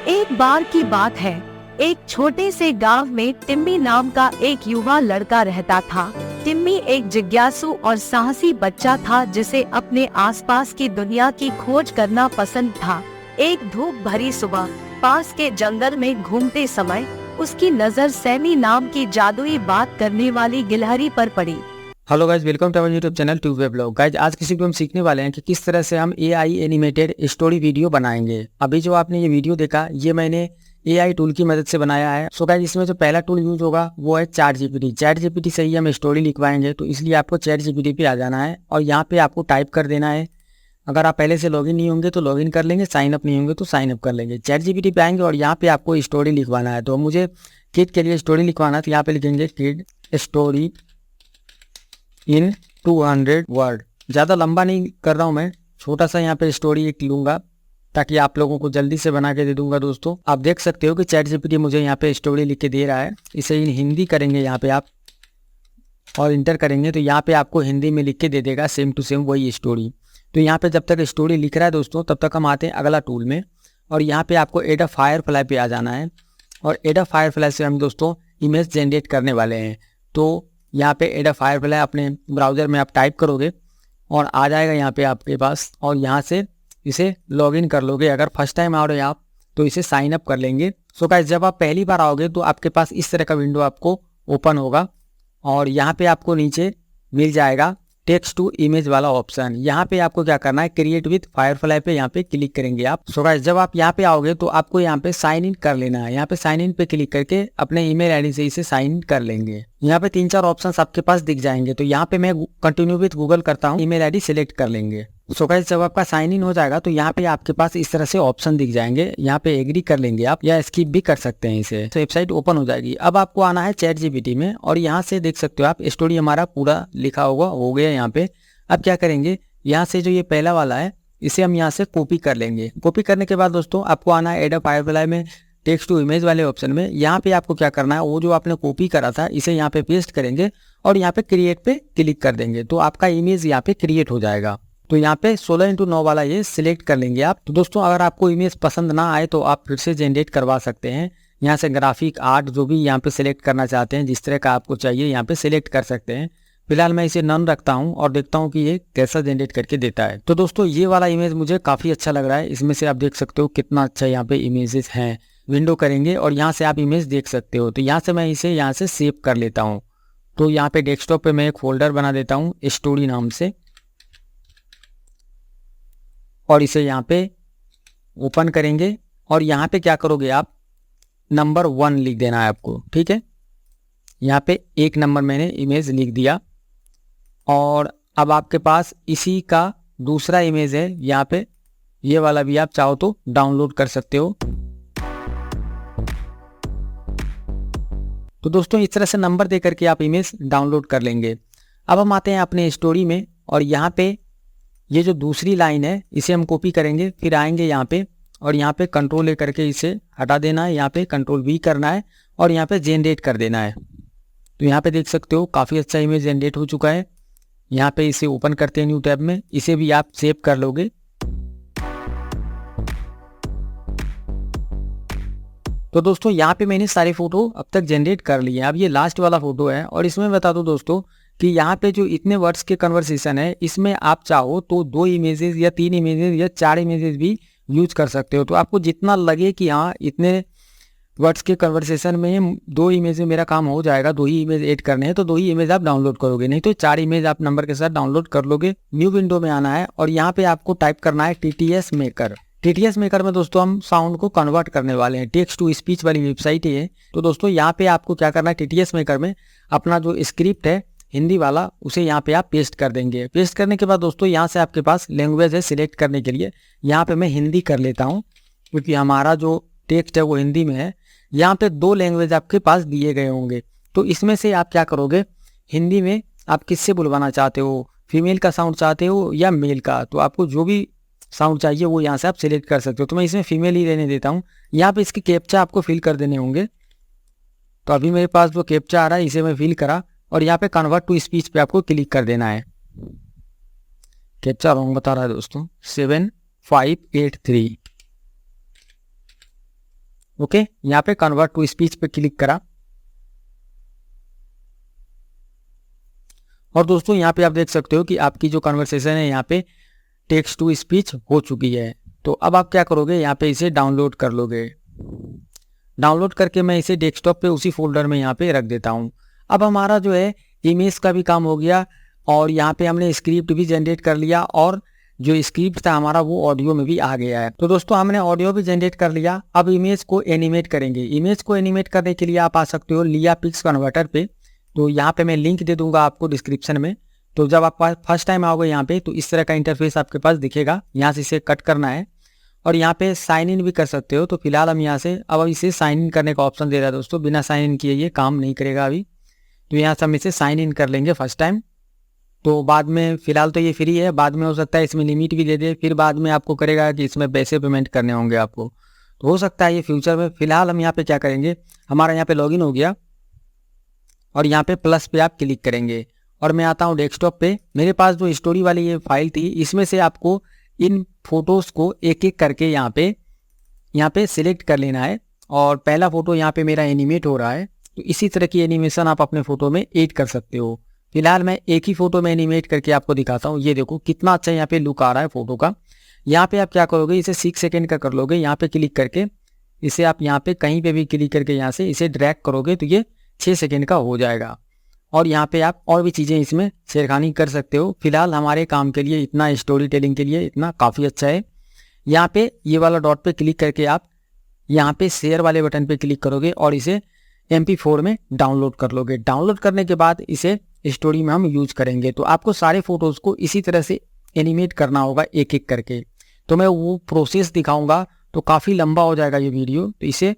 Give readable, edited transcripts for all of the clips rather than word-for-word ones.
एक बार की बात है, एक छोटे से गांव में टिम्मी नाम का एक युवा लड़का रहता था। टिम्मी एक जिज्ञासु और साहसी बच्चा था जिसे अपने आसपास की दुनिया की खोज करना पसंद था। एक धूप भरी सुबह पास के जंगल में घूमते समय उसकी नजर सैमी नाम की जादुई बात करने वाली गिलहरी पर पड़ी। Hello guys, welcome to our YouTube channel tube way blog. Guys आज किसी को हम सीखने वाले हैं कि किस तरह से हम एआई एनिमेटेड स्टोरी वीडियो बनाएंगे। अभी जो आपने ये वीडियो देखा ये मैंने एआई टूल की मदद से बनाया है। सो गाइज इसमें जो पहला टूल यूज होगा वो है चैट जीपीटी। चैट जीपीटी से ही हम स्टोरी लिखवाएंगे, तो इसलिए आपको चैट जीपीटी पे आ जाना है और यहाँ पे आपको टाइप कर देना है। अगर आप पहले से लॉगिन नहीं होंगे तो लॉगिन कर लेंगे, साइन अप नहीं होंगे तो साइन अप कर लेंगे। चैट जीपीटी पे आएंगे और यहाँ पे आपको स्टोरी लिखवाना है। तो मुझे किड के लिए स्टोरी लिखवाना है, तो यहाँ पे लिखेंगे किड स्टोरी इन 200 वर्ड। ज़्यादा लंबा नहीं कर रहा हूँ मैं, छोटा सा यहाँ पे स्टोरी एक लूँगा ताकि आप लोगों को जल्दी से बना के दे दूंगा। दोस्तों आप देख सकते हो कि चैट जीपीटी मुझे यहाँ पे स्टोरी लिख के दे रहा है। इसे हिंदी करेंगे यहाँ पे आप और इंटर करेंगे तो यहाँ पे आपको हिंदी में लिख के दे देगा सेम टू सेम वही स्टोरी। तो यहाँ पे जब तक स्टोरी लिख रहा है दोस्तों तब तक हम आते हैं अगला टूल में और यहाँ पे आपको एडोब फायरफ्लाई पे आ जाना है और एडोब फायरफ्लाई से हम दोस्तों इमेज जनरेट करने वाले हैं। तो यहाँ पे एडोब फायरफ्लाई अपने ब्राउजर में आप टाइप करोगे और आ जाएगा यहाँ पे आपके पास और यहाँ से इसे लॉगिन कर लोगे। अगर फर्स्ट टाइम आ रहे हो आप तो इसे साइन अप कर लेंगे। सो गाइस जब आप पहली बार आओगे तो आपके पास इस तरह का विंडो आपको ओपन होगा और यहाँ पे आपको नीचे मिल जाएगा टेक्स्ट टू इमेज वाला ऑप्शन। यहाँ पे आपको क्या करना है, क्रिएट विद फायरफ्लाई पे यहाँ पे क्लिक करेंगे आप। सो गाइस जब आप यहाँ पे आओगे तो आपको यहाँ पे साइन इन कर लेना है। यहाँ पे साइन इन पे क्लिक करके अपने ईमेल आईडी से इसे साइन इन कर लेंगे। यहाँ पे 3-4 ऑप्शन आपके पास दिख जाएंगे, तो यहाँ पे मैं कंटिन्यू विद गूगल करता हूँ, ईमेल आईडी सिलेक्ट कर लेंगे। सो गाइस जब आपका साइन इन हो जाएगा तो यहाँ पे आपके पास इस तरह से ऑप्शन दिख जाएंगे। यहाँ पे एग्री कर लेंगे आप या स्किप भी कर सकते हैं इसे, तो वेबसाइट ओपन हो जाएगी। अब आपको आना है चैट जीपीटी में और यहाँ से देख सकते हो आप स्टोरी हमारा पूरा लिखा होगा हो गया यहाँ पे। अब क्या करेंगे, यहाँ से जो ये पहला वाला है इसे हम यहाँ से कॉपी कर लेंगे। कॉपी करने के बाद दोस्तों आपको आना है एडोब फायरफ्लाई में टेक्स्ट टू इमेज वाले ऑप्शन में। यहाँ पे आपको क्या करना है, वो जो आपने कॉपी करा था इसे यहाँ पे पेस्ट करेंगे और यहाँ पे क्रिएट पे क्लिक कर देंगे तो आपका इमेज यहाँ पे क्रिएट हो जाएगा। तो यहाँ पे 16:9 वाला ये सिलेक्ट कर लेंगे आप। तो दोस्तों अगर आपको इमेज पसंद ना आए तो आप फिर से जनरेट करवा सकते हैं। यहाँ से ग्राफिक आर्ट जो भी यहाँ पे सिलेक्ट करना चाहते हैं, जिस तरह का आपको चाहिए यहाँ पे सिलेक्ट कर सकते हैं। फिलहाल मैं इसे नन रखता हूँ और देखता हूँ कि ये कैसा जनरेट करके देता है। तो दोस्तों ये वाला इमेज मुझे काफ़ी अच्छा लग रहा है। इसमें से आप देख सकते हो कितना अच्छा यहाँ पे इमेजेस हैं। विंडो करेंगे और यहाँ से आप इमेज देख सकते हो। तो यहाँ से मैं इसे यहाँ से सेव कर लेता हूँ। तो यहाँ पे डेस्कटॉप पे मैं एक फोल्डर बना देता हूँ स्टोरी नाम से और इसे यहाँ पे ओपन करेंगे और यहाँ पे क्या करोगे आप, नंबर 1 लिख देना है आपको, ठीक है। यहाँ पे 1 नंबर मैंने इमेज लिख दिया और अब आपके पास इसी का दूसरा इमेज है यहाँ पे, ये वाला भी आप चाहो तो डाउनलोड कर सकते हो। तो दोस्तों इस तरह से नंबर दे करके आप इमेज डाउनलोड कर लेंगे। अब हम आते हैं अपने स्टोरी में और यहाँ पे ये जो दूसरी लाइन है इसे हम कॉपी करेंगे, फिर आएंगे यहाँ पे और यहाँ पे कंट्रोल ले करके इसे हटा देना है, यहाँ पे कंट्रोल V करना है और यहाँ पे जनरेट कर देना है। तो यहाँ पे देख सकते हो काफ़ी अच्छा इमेज जनरेट हो चुका है। यहाँ पे इसे ओपन करते हैं न्यू टैब में, इसे भी आप सेव कर लोगे। तो दोस्तों यहाँ पे मैंने सारे फोटो अब तक जनरेट कर लिए हैं। अब ये लास्ट वाला फोटो है और इसमें बता दो दोस्तों कि यहाँ पे जो इतने वर्ड्स के कन्वर्सेशन है इसमें आप चाहो तो 2 इमेजेस या 3 इमेजेस या 4 इमेजेस भी यूज कर सकते हो। तो आपको जितना लगे कि हाँ इतने वर्ड्स के कन्वर्सेशन में 2 इमेज में मेरा काम हो जाएगा, 2 ही इमेज ऐड करने हैं तो 2 ही इमेज आप डाउनलोड करोगे, नहीं तो 4 इमेज आप नंबर के साथ डाउनलोड कर लोगे। न्यू विंडो में आना है और यहाँ पे आपको टाइप करना है TTS मेकर। TTS मेकर में दोस्तों हम साउंड को कन्वर्ट करने वाले हैं, टेक्स्ट टू स्पीच वाली वेबसाइट है। तो दोस्तों यहाँ पे आपको क्या करना है, TTS मेकर में अपना जो स्क्रिप्ट है हिंदी वाला उसे यहाँ पे आप पेस्ट कर देंगे। पेस्ट करने के बाद दोस्तों यहाँ से आपके पास लैंग्वेज है सिलेक्ट करने के लिए, यहाँ पे मैं हिंदी कर लेता हूँ क्योंकि हमारा जो टेक्स्ट है वो हिंदी में है। यहाँ पे 2 लैंग्वेज आपके पास दिए गए होंगे, तो इसमें से आप क्या करोगे, हिंदी में आप किससे बुलवाना चाहते हो, फीमेल का साउंड चाहते हो या मेल का, तो आपको जो भी साउंड चाहिए वो यहाँ से आप सिलेक्ट कर सकते हो। तो मैं इसमें फीमेल ही रहने देता हूँ। यहाँ पे इसके कैप्चा आपको फिल कर देने होंगे। तो अभी मेरे पास जो कैप्चा आ रहा है इसे मैं फिल करा और यहाँ पे कन्वर्ट टू स्पीच पे आपको क्लिक कर देना है। कैप्चा रॉन्ग बता रहा है दोस्तों, 7583। ओके, यहाँ पे कन्वर्ट टू स्पीच पे क्लिक करा और दोस्तों यहाँ पे आप देख सकते हो कि आपकी जो कन्वर्सेशन है यहाँ पे टेक्स्ट टू स्पीच हो चुकी है। तो अब आप क्या करोगे, यहाँ पे इसे डाउनलोड कर लोगे। डाउनलोड करके मैं इसे डेस्कटॉप पे उसी फोल्डर में यहाँ पे रख देता हूँ। अब हमारा जो है इमेज का भी काम हो गया और यहाँ पे हमने स्क्रिप्ट भी जनरेट कर लिया और जो स्क्रिप्ट था हमारा वो ऑडियो में भी आ गया है। तो दोस्तों हमने ऑडियो भी जनरेट कर लिया। अब इमेज को एनिमेट करेंगे। इमेज को एनिमेट करने के लिए आप आ सकते हो लिया पिक्स कन्वर्टर पे। तो यहाँ पे मैं लिंक दे दूंगा आपको डिस्क्रिप्शन में। तो जब आप फर्स्ट टाइम आओगे यहाँ पे तो इस तरह का इंटरफेस आपके पास दिखेगा। यहाँ से इसे कट करना है और यहाँ पे साइन इन भी कर सकते हो। तो फिलहाल हम यहाँ से अब इसे साइन इन करने का ऑप्शन दे रहा है दोस्तों। बिना साइन इन किए ये काम नहीं करेगा अभी। तो यहाँ से हम इसे साइन इन कर लेंगे फर्स्ट टाइम। तो बाद में फिलहाल तो ये फ्री है, बाद में हो सकता है इसमें लिमिट भी दे दे, फिर बाद में आपको करेगा कि इसमें पैसे पेमेंट करने होंगे आपको। तो हो सकता है ये फ्यूचर में। फिलहाल हम यहाँ पे क्या करेंगे, हमारा यहाँ पे लॉगिन हो गया और यहाँ पे प्लस पे आप क्लिक करेंगे और मैं आता हूँ डेस्कटॉप पे। मेरे पास जो स्टोरी वाली ये फाइल थी इसमें से आपको इन फोटोज़ को एक एक करके यहाँ पे सिलेक्ट कर लेना है। और पहला फोटो यहाँ पे मेरा एनिमेट हो रहा है, तो इसी तरह की एनिमेशन आप अपने फोटो में ऐड कर सकते हो। फिलहाल मैं एक ही फोटो में एनिमेट करके आपको दिखाता हूँ। ये देखो कितना अच्छा यहाँ पे लुक आ रहा है फोटो का। यहाँ पे आप क्या करोगे, इसे 6 सेकेंड का कर लोगे। यहाँ पे क्लिक करके इसे आप यहाँ पे कहीं पे भी क्लिक करके यहाँ से इसे ड्रैग करोगे तो ये 6 सेकेंड का हो जाएगा। और यहाँ पे आप और भी चीज़ें इसमें छेड़खानी कर सकते हो। फिलहाल हमारे काम के लिए इतना, स्टोरी टेलिंग के लिए इतना काफ़ी अच्छा है। यहाँ पे ये वाला डॉट पे क्लिक करके आप यहाँ पे शेयर वाले बटन पे क्लिक करोगे और इसे MP4 में डाउनलोड कर लोगे। डाउनलोड करने के बाद इसे स्टोरी में हम यूज करेंगे। तो आपको सारे फोटोज़ को इसी तरह से एनिमेट करना होगा एक एक करके। तो मैं वो प्रोसेस दिखाऊंगा तो काफ़ी लंबा हो जाएगा ये वीडियो। तो इसे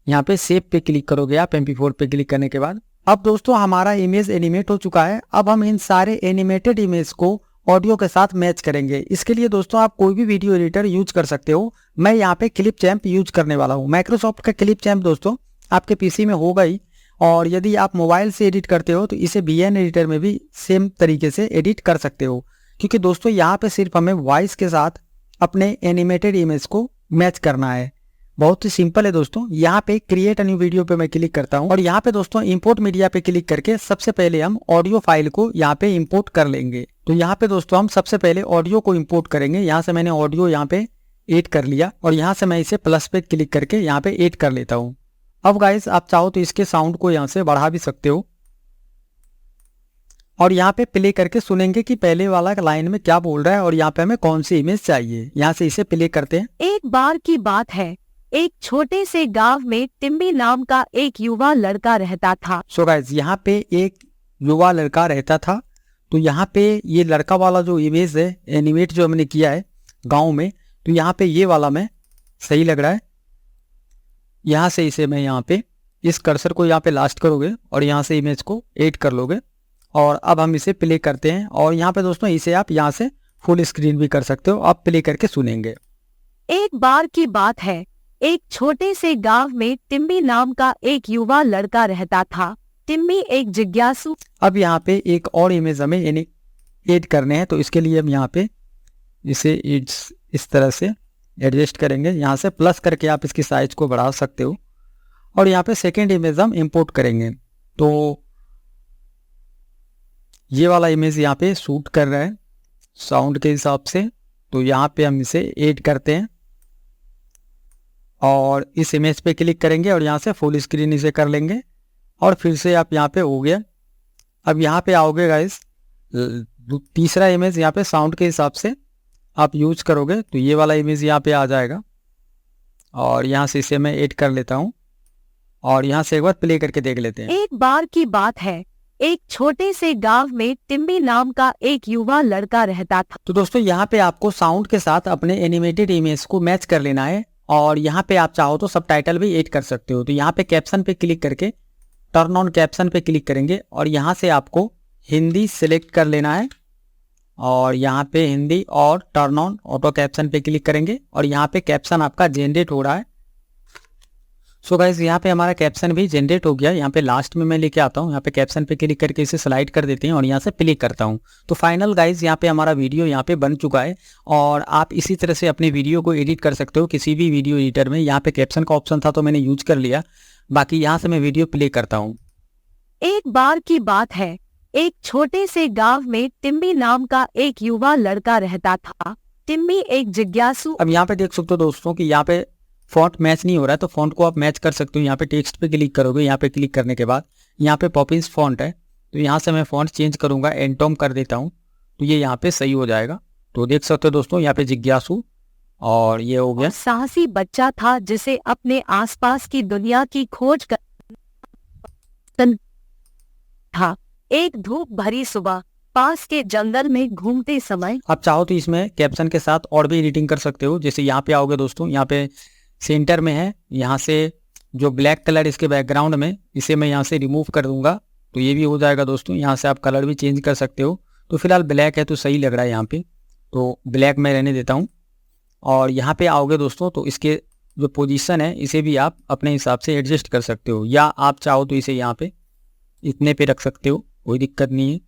यहाँ पे सेव पे क्लिक करोगे आप MP4 पे क्लिक करने के बाद। अब दोस्तों हमारा इमेज एनिमेट हो चुका है। अब हम इन सारे एनिमेटेड इमेज को ऑडियो के साथ मैच करेंगे। इसके लिए दोस्तों आप कोई भी वीडियो एडिटर यूज कर सकते हो। मैं यहाँ पे क्लिप चैम्प यूज करने वाला हूँ। माइक्रोसॉफ्ट का क्लिप चैम्प दोस्तों आपके पीसी में होगा ही, और यदि आप मोबाइल से एडिट करते हो तो इसे VN एडिटर में भी सेम तरीके से एडिट कर सकते हो। क्योंकि दोस्तों यहाँ पे सिर्फ हमें वॉइस के साथ अपने एनिमेटेड इमेज को मैच करना है। बहुत ही सिंपल है दोस्तों। यहाँ पे क्रिएट अ न्यू वीडियो पे मैं क्लिक करता हूँ और यहाँ पे दोस्तों इंपोर्ट मीडिया पे क्लिक करके सबसे पहले हम ऑडियो फाइल को यहाँ पे इंपोर्ट कर लेंगे। तो यहाँ पे दोस्तों हम सबसे पहले ऑडियो को इंपोर्ट करेंगे। यहाँ से मैंने ऑडियो यहाँ पे ऐड कर लिया और यहाँ से मैं इसे प्लस पे क्लिक करके यहाँ पे ऐड कर लेता हूँ। अब गाइस आप चाहो तो इसके साउंड को यहाँ से बढ़ा भी सकते हो और यहाँ पे प्ले करके सुनेंगे कि पहले वाला लाइन में क्या बोल रहा है और यहाँ पे हमें कौन सी इमेज चाहिए। यहाँ से इसे प्ले करते हैं। एक बार की बात है, एक छोटे से गांव में टिम्मी नाम का एक युवा लड़का रहता था। सो गाइस यहाँ पे एक युवा लड़का रहता था। तो यहाँ पे ये लड़का वाला जो इमेज है एनिमेट जो हमने किया है गांव में, तो यहाँ पे ये वाला में सही लग रहा है। यहाँ से इसे मैं यहाँ पे इस कर्सर को यहाँ पे लास्ट करोगे और यहाँ से इमेज को ऐड कर लोगे और अब हम इसे प्ले करते हैं। और यहाँ पे दोस्तों इसे आप यहाँ से फुल स्क्रीन भी कर सकते हो। आप प्ले करके सुनेंगे। एक बार की बात है, एक छोटे से गांव में टिम्मी नाम का एक युवा लड़का रहता था। टिम्मी एक जिज्ञासु। अब यहाँ पे एक और इमेज हमें ऐड करने हैं। तो इसके लिए हम यहाँ पे इसे इस तरह से एडजस्ट करेंगे। यहाँ से प्लस करके आप इसकी साइज को बढ़ा सकते हो और यहाँ पे सेकेंड इमेज हम इंपोर्ट करेंगे। तो ये वाला इमेज यहाँ पे शूट कर रहा है साउंड के हिसाब से। तो यहाँ पे हम इसे ऐड करते हैं और इस इमेज पे क्लिक करेंगे और यहाँ से फुल स्क्रीन इसे कर लेंगे और फिर से आप यहाँ पे हो गया। अब यहाँ पे आओगे गाइस, तीसरा इमेज यहाँ पे साउंड के हिसाब से आप यूज करोगे तो ये वाला इमेज यहाँ पे आ जाएगा और यहाँ से इसे मैं ऐड कर लेता हूँ और यहाँ से एक बार प्ले करके देख लेते हैं। एक बार की बात है, एक छोटे से गांव में टिम्मी नाम का एक युवा लड़का रहता था। तो दोस्तों यहाँ पे आपको साउंड के साथ अपने एनिमेटेड इमेज को मैच कर लेना है और यहाँ पे आप चाहो तो सबटाइटल भी ऐड कर सकते हो। तो यहाँ पे कैप्शन पे क्लिक करके टर्न ऑन कैप्शन पे क्लिक करेंगे और यहाँ से आपको हिंदी सिलेक्ट कर लेना है और यहाँ पे हिंदी और टर्न ऑन ऑटो कैप्शन पे क्लिक करेंगे और यहाँ पे कैप्शन आपका जनरेट हो रहा है। सो गाइज यहाँ पे हमारा कैप्शन भी जनरेट हो गया। यहाँ पे लास्ट में मैं लेके आता हूँ, यहाँ पे कैप्शन पे क्लिक करके इसे स्लाइड कर देते हैं और यहाँ से प्ले करता हूँ। तो फाइनल गाइज यहाँ पे हमारा वीडियो यहाँ पे बन चुका है और आप इसी तरह से अपने वीडियो को एडिट कर सकते हो किसी भी वीडियो एडिटर में। यहाँ पे कैप्शन का ऑप्शन था तो मैंने यूज कर लिया। बाकी यहाँ से मैं वीडियो प्ले करता हूँ। एक बार की बात है, एक छोटे से गांव में टिम्मी नाम का एक युवा लड़का रहता था। टिम्मी एक जिज्ञासु। अब यहाँ पे देख सकते हो दोस्तों कि यहाँ पे फॉन्ट मैच नहीं हो रहा है, तो फॉन्ट को आप मैच कर सकते हो। यहाँ पे टेक्स्ट पे क्लिक करोगे, यहाँ पे क्लिक करने के बाद यहाँ पे पॉपिंस फॉन्ट है, तो यहाँ से मैं फॉन्ट चेंज करूंगा, एंटोम कर देता हूँ, तो ये यहाँ पे सही हो जाएगा। तो देख सकते हो दोस्तों यहाँ पे जिज्ञासु और ये हो गया। साहसी बच्चा था जिसे अपने आसपास की दुनिया की खोज कर था। एक धूप भरी सुबह पास के जंगल में घूमते समय। आप चाहो तो इसमें कैप्शन के साथ और भी एडिटिंग कर सकते हो। जैसे यहाँ पे आओगे दोस्तों, यहाँ पे सेंटर में है, यहाँ से जो ब्लैक कलर इसके बैकग्राउंड में, इसे मैं यहाँ से रिमूव कर दूंगा, तो ये भी हो जाएगा दोस्तों। यहाँ से आप कलर भी चेंज कर सकते हो। तो फिलहाल ब्लैक है तो सही लग रहा है यहाँ पे, तो ब्लैक मैं रहने देता हूँ। और यहाँ पे आओगे दोस्तों तो इसके जो पोजीशन है इसे भी आप अपने हिसाब से एडजस्ट कर सकते हो, या आप चाहो तो इसे यहाँ पे इतने पे रख सकते हो, कोई दिक्कत नहीं है।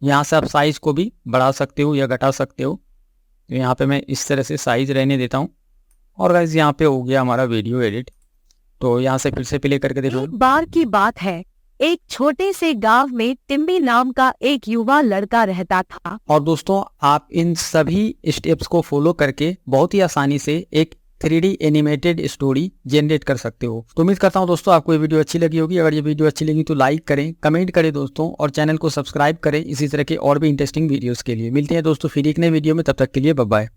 यहाँ से आप साइज़ को भी बढ़ा सकते हो या घटा सकते हो। तो यहाँ पे मैं इस तरह से साइज़ रहने देता हूँ। और गाइस यहाँ पे हो गया हमारा वीडियो एडिट। तो यहाँ से फिर से प्ले करके देखो। एक बार की बात है, एक छोटे से गांव में टिम्मी नाम का एक युवा लड़का रहता था। और दोस्तों आप इन सभी स्टेप्स को फॉलो करके बहुत ही आसानी से एक 3D एनिमेटेड स्टोरी जनरेट कर सकते हो। तो उम्मीद करता हूँ दोस्तों आपको ये वीडियो अच्छी लगी होगी। अगर ये वीडियो अच्छी लगी तो लाइक करें, कमेंट करें दोस्तों, और चैनल को सब्सक्राइब करें इसी तरह के और भी इंटरेस्टिंग वीडियोस के लिए। मिलते हैं दोस्तों फिर एक नए वीडियो में, तब तक के लिए बाय बाय।